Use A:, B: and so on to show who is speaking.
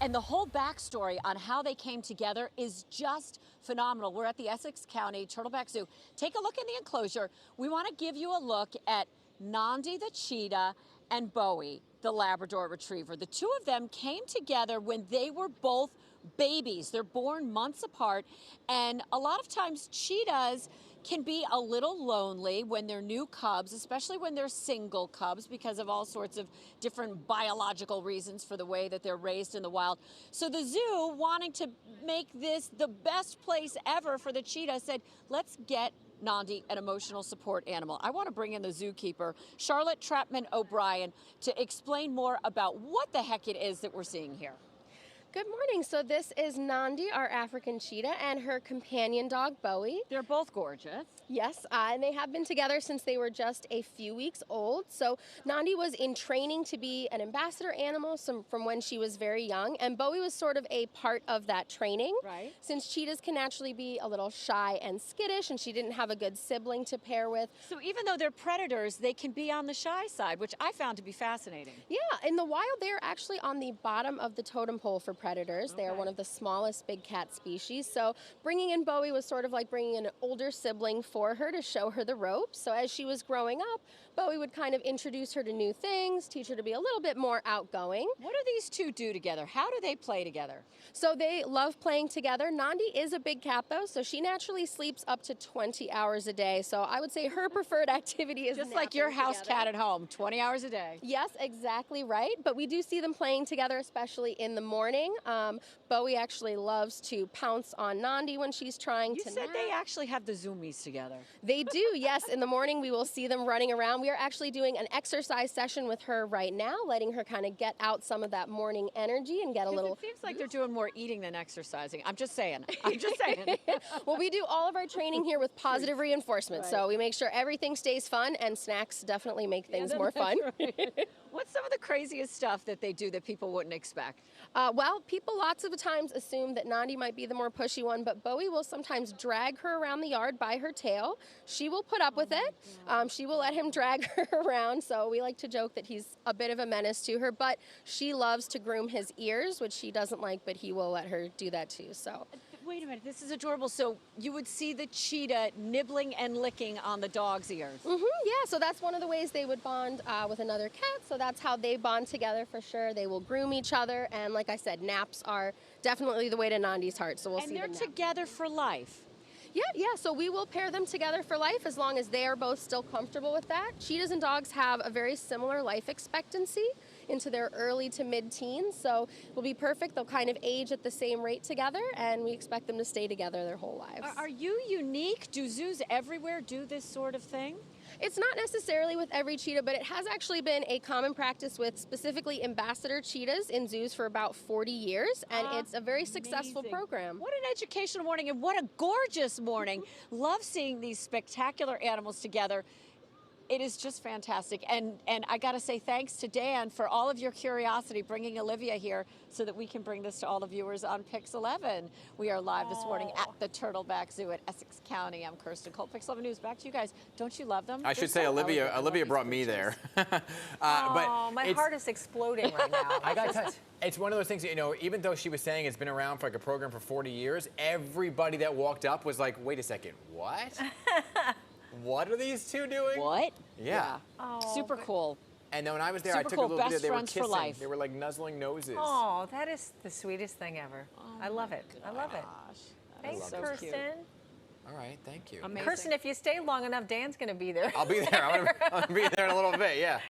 A: And the whole backstory on how they came together is just phenomenal. We're at the Essex County Turtleback Zoo. Take a look in the enclosure. We want to give you a look at Nandi the cheetah and Bowie the Labrador retriever. The two of them came together when they were both babies. They're born months apart, and a lot of times cheetahs can be a little lonely when they're new cubs, especially when they're single cubs because of all sorts of different biological reasons for the way that they're raised in the wild. So the zoo, wanting to make this the best place ever for the cheetah, said, let's get Nandi an emotional support animal. I want to bring in the zookeeper, Charlotte Trapman O'Brien, to explain more about what the heck it is that we're seeing here.
B: Good morning. So this is Nandi, our African cheetah, and her companion dog, Bowie.
A: They're both gorgeous.
B: Yes, and they have been together since they were just a few weeks old. So Nandi was in training to be an ambassador animal from when she was very young, and Bowie was sort of a part of that training.
A: Right.
B: Since cheetahs can naturally be a little shy and skittish, and she didn't have a good sibling to pair with.
A: So even though they're predators, they can be on the shy side, which I found to be fascinating.
B: Yeah, in the wild, they're actually on the bottom of the totem pole for predators. Okay. They are one of the smallest big cat species. So bringing in Bowie was sort of like bringing in an older sibling for her to show her the ropes. So as she was growing up, Bowie would kind of introduce her to new things, teach her to be a little bit more outgoing.
A: What do these two do together? How do they play together?
B: So they love playing together. Nandi is a big cat though, so she naturally sleeps up to 20 hours a day. So I would say her preferred activity is
A: just like your house cat at home, 20 hours a day.
B: Yes, exactly right. But we do see them playing together, especially in the morning. Bowie actually loves to pounce on Nandi when she's trying to nap.
A: You said they actually have the zoomies together.
B: They do, yes. In the morning, we will see them running around. We are actually doing an exercise session with her right now, letting her kind of get out some of that morning energy and get a little...
A: It seems like they're doing more eating than exercising. I'm just saying. I'm just saying.
B: Well, we do all of our training here with positive reinforcement. Right. So we make sure everything stays fun, and snacks definitely make things more fun.
A: Right. What's some of the craziest stuff that they do that people wouldn't expect?
B: Well, people lots of the times assume that Nandi might be the more pushy one, but Bowie will sometimes drag her around the yard by her tail. She will put up with it. She will let him drag her around, so we like to joke that he's a bit of a menace to her, but she loves to groom his ears, which she doesn't like, but he will let her do that too. So.
A: Wait a minute, this is adorable. So you would see the cheetah nibbling and licking on the dog's ears.
B: Yeah, so that's one of the ways they would bond with another cat. So that's how they bond together for sure. They will groom each other, and like I said, naps are definitely the way to Nandi's heart. So we'll see them
A: And they're together for life.
B: Yeah, so we will pair them together for life as long as they are both still comfortable with that. Cheetahs and dogs have a very similar life expectancy into their early to mid-teens, so it'll be perfect. They'll kind of age at the same rate together, and we expect them to stay together their whole lives.
A: Are you unique? Do zoos everywhere do this sort of thing?
B: It's not necessarily with every cheetah, but it has actually been a common practice with specifically ambassador cheetahs in zoos for about 40 years, and it's a very successful program.
A: What an educational morning, and what a gorgeous morning. Love seeing these spectacular animals together. It is just fantastic, and I got to say thanks to Dan for all of your curiosity, bringing Olivia here so that we can bring this to all the viewers on Pix 11. We are live this morning at the Turtleback Zoo at Essex County. I'm Kirsten Cole, Pix 11 News. Back to you guys. Don't you love them?
C: I should say Olivia brought me there.
D: But my heart is exploding right now.
C: I got to tell you, it's one of those things, you know, even though she was saying it's been around for like a program for 40 years, everybody that walked up was like, wait a second, what? What are these two doing?
A: What?
C: Yeah.
A: Oh, super cool.
C: And then when I was there,
A: Super
C: I took
A: cool.
C: a little video. They were
A: Best friends for
C: kissing.
A: life.
C: They were like nuzzling noses.
D: Oh, that is the sweetest thing ever.
A: Oh,
D: I love it. I love it. Thanks,
A: so
D: Kirsten.
A: cute.
C: All right, thank you.
A: Amazing.
D: Kirsten, if you stay long enough, Dan's going to be there.
C: I'll be there. I'm gonna be there in a little bit, yeah.